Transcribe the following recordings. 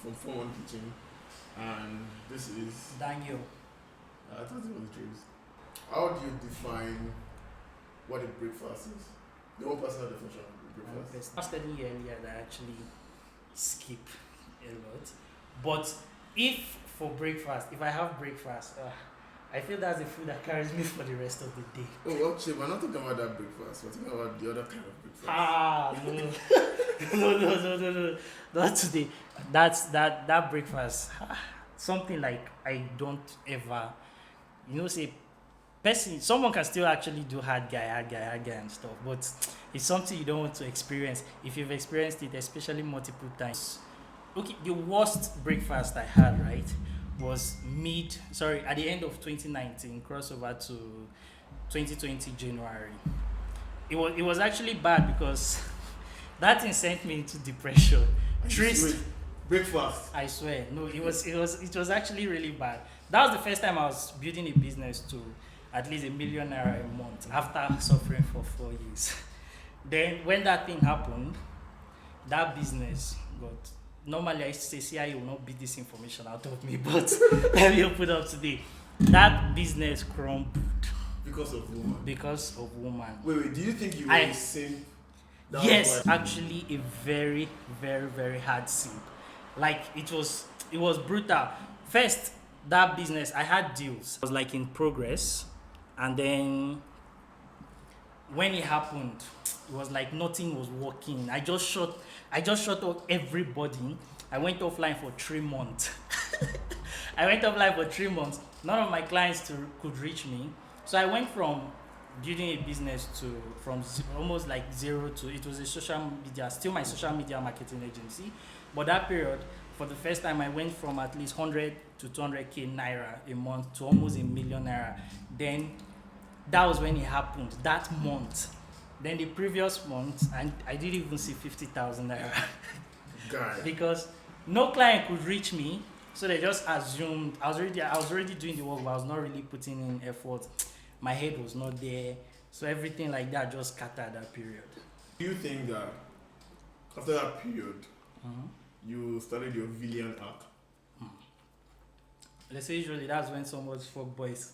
from 41 Kitchen, and this is Daniel. I thought it was Dreels. How do you define what a breakfast is? The one personal definition of a breakfast. I was telling you earlier that I actually skip a lot. But if for breakfast, if I have breakfast, I feel that's the food that carries me for the rest of the day. Oh, okay, we're not talking about that breakfast. We're talking about the other kind of breakfast. No. Not today. That's that breakfast. Something like I don't ever, say, someone can still actually do hard guy and stuff, but it's something you don't want to experience if you've experienced it, especially multiple times. Okay, the worst breakfast I had, right, was at the end of 2019, crossover to 2020 January. It was actually bad because that thing sent me into depression. Breakfast. I swear. No, it was actually really bad. That was the first time I was building a business to at least ₦1 million a month after suffering for 4 years. Then when that thing happened, that business got. Normally I used to say CIA will not beat this information out of me, but let me open up today. That business crumbled Because of woman. Wait, do you think you were a simp? Yes, actually a very, very, very hard simp. Like it was brutal. First, that business, I had deals. It was like in progress, and then when it happened, it was like nothing was working. I just shut off everybody. I went offline for 3 months. None of my clients could reach me. So I went from building a business from almost like zero to, it was a social media, still my social media marketing agency. But that period, for the first time, I went from at least 100 to 200k naira a month to almost ₦1 million. Then that was when it happened, that month. Then the previous month, and I didn't even see 50,000 naira. Because no client could reach me, so they just assumed I was already doing the work, but I was not really putting in effort. My head was not there, so everything like that just scattered that period. Do you think that after that period, you started your villain arc? Let's say usually that's when someone's fuck boys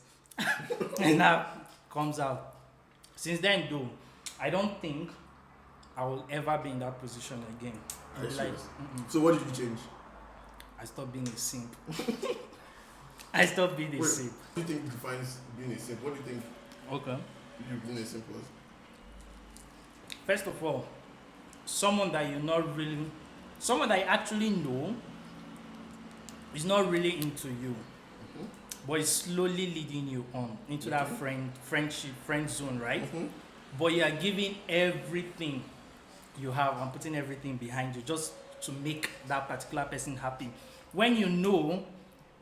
and that comes out. Since then, though, I don't think I will ever be in that position again. So what did you change? I stopped being a simp. Simp. What do you think defines being a simp? What do you think you being a simp was? First of all, someone that you actually know is not really into you, but is slowly leading you on into that friend zone, right? But you are giving everything you have and putting everything behind you just to make that particular person happy. When you know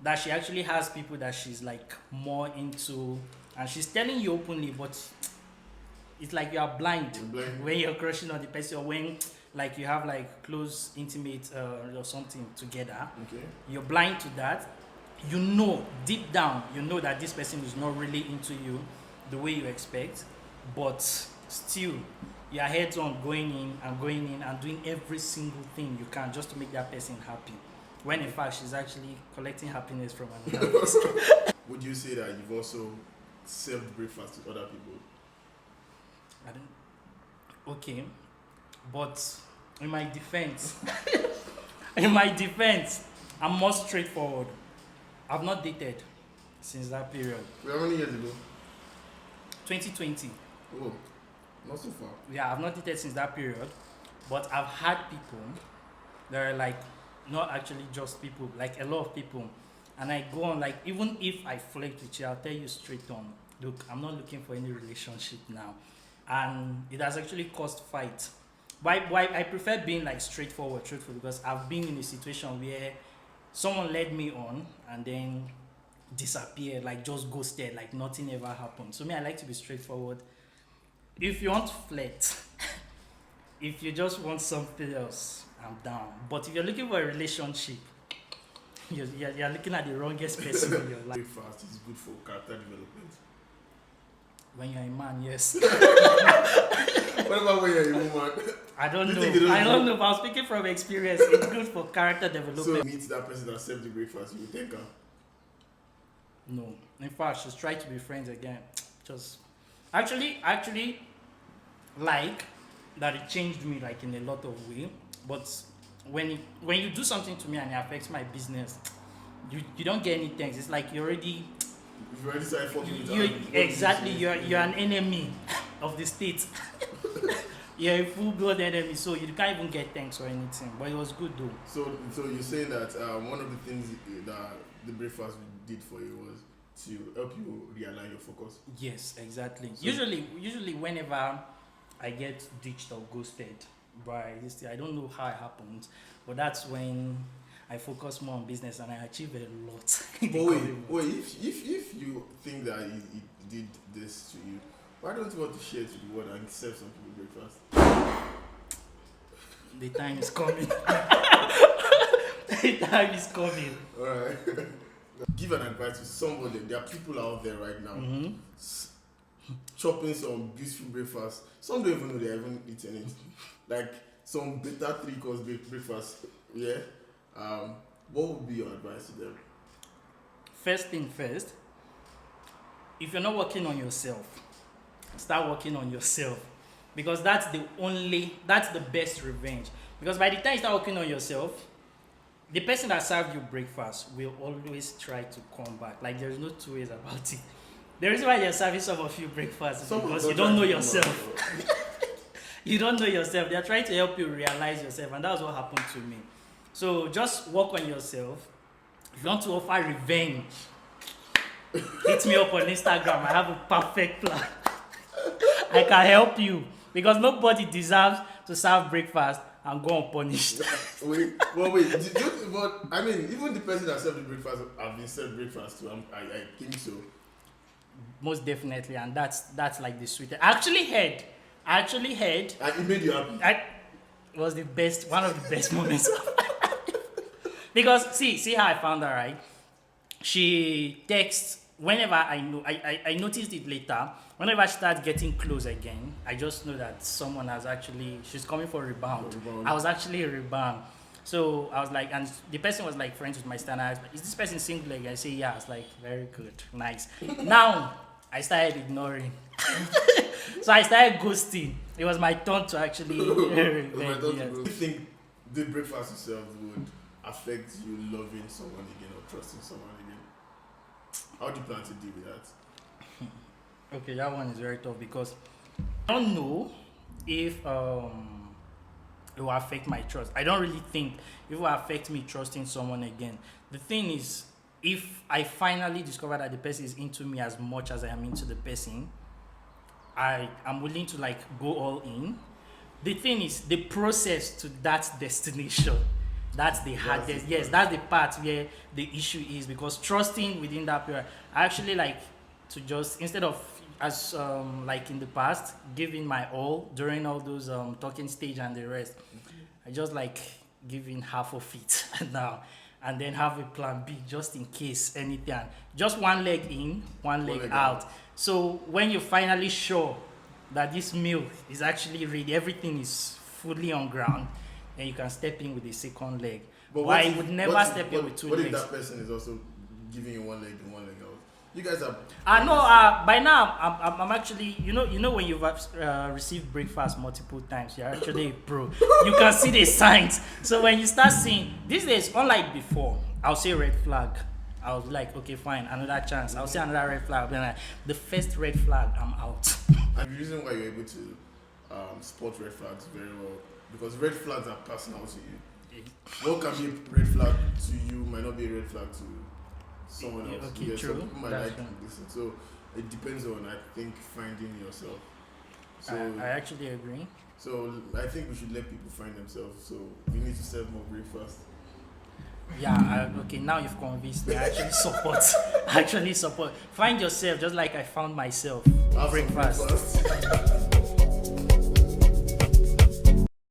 that she actually has people that she's like more into, and she's telling you openly, but it's like you are blind when you're crushing on the person, or when like you have like close intimate or something together. You're blind to that. You know deep down, you know that this person is not really into you the way you expect, but still your head's on going in and doing every single thing you can just to make that person happy, when in fact she's actually collecting happiness from another person. Would you say that you've also served breakfast to other people? Okay, but in my defense, I'm more straightforward. I've not dated since that period. How many years ago? 2020. Oh, not so far. Yeah, I've not dated since that period, but I've had people that are like, not actually just people, like a lot of people. And I go on, like, even if I flirt with you, I'll tell you straight on, look, I'm not looking for any relationship now. And it has actually caused fight. Why I prefer being like straightforward, truthful, because I've been in a situation where someone led me on and then disappeared, like just ghosted, like nothing ever happened. So me, I like to be straightforward. If you want to flirt, if you just want something else, I'm down. But if you're looking for a relationship, you're looking at the wrongest person in your life. Breakfast is good for character development. When you're a man, yes. What about when you're a woman? I don't You think they know. don't I do don't it? know, but I'm speaking from experience. It's good for character So development. meet that person that served the breakfast, you thank her. No. In fact, she's trying to be friends again. Just actually like that it changed me like in a lot of way. But when you do something to me and it affects my business, you don't get any thanks. It's like you already If you already started fucking with her, you what do you exactly say? you're an enemy of the state. You're a full blood enemy, so you can't even get thanks or anything. But it was good though. So you're saying that one of the things that the breakfast did for you was to help you realign your focus. Yes, exactly. So- Usually whenever I get ditched or ghosted by this thing, I don't know how it happens, but that's when I focus more on business and I achieve a lot. But wait, if you think that he did this to you, why don't you want to share it to the world and serve some people breakfast? The time is coming. The time is coming. Alright. Give an advice to somebody. There are people out there right now chopping some beautiful breakfast. Some don't even know they haven't eaten it. Like some better 3-course breakfast. Yeah. What would be your advice to them? First thing first, if you're not working on yourself, start working on yourself, because that's the best revenge. Because by the time you start working on yourself, the person that served you breakfast will always try to come back. Like there's no two ways about it. The reason why they're serving some of you breakfast is Some because you don't know yourself. You don't know yourself. They're trying to help you realize yourself, and that's what happened to me. So just work on yourself. If you want to offer revenge, hit me up on Instagram. I have a perfect plan. I can help you, because nobody deserves to serve breakfast and go unpunished. Wait. But I mean, even the person that served the breakfast have been served breakfast too. I think so. Most definitely, and that's like the sweetest. I actually heard. And it made you happy. It was the best, one of the best moments. Because see how I found her, right? She texts whenever I noticed it later. Whenever she starts getting close again, I just know that someone has actually, she's coming for a rebound. I was actually a rebound. So I was like, and the person was like friends with my standard. Is this person single again? I say, yeah. I was like, very good, nice. Now I started ignoring. So I started ghosting. It was my turn to actually. Do you think the breakfast itself would affect you loving someone again or trusting someone again? How do you plan to deal with that? Okay, that one is very tough, because I don't know if it will affect my trust. I don't really think it will affect me trusting someone again. The thing is, if I finally discover that the person is into me as much as I am into the person, I am willing to like go all in. The thing is, the process to that destination, that's the hardest. Yes, that's the part where the issue is, because trusting within that period, I actually like to just, instead of as like in the past, giving my all during all those talking stage and the rest, I just like giving half of it now, and then have a plan B just in case anything. Just one leg in, one leg out. So when you're finally sure that this meal is actually ready, everything is fully on ground, then you can step in with a second leg. But I would never step in with two legs. What if that person is also giving you one leg and one leg out? You guys are. By now I'm actually, you know when you've received breakfast multiple times, you're actually a pro. You can see the signs. So when you start seeing these days, unlike before, I'll say red flag. I was like, okay, fine, another chance. I'll say another red flag. Then like, the first red flag, I'm out. And the reason why you're able to spot red flags very well, because red flags are personal to you. What can be a red flag to you might not be a red flag to someone else. Okay, yeah, true. Some people might That's like true. listen. So it depends on, I think, finding yourself. So I actually agree. So I think we should let people find themselves. So we need to serve more breakfast. Yeah, okay, now you've convinced me. I actually support. Find yourself just like I found myself. Have some Breakfast. breakfast.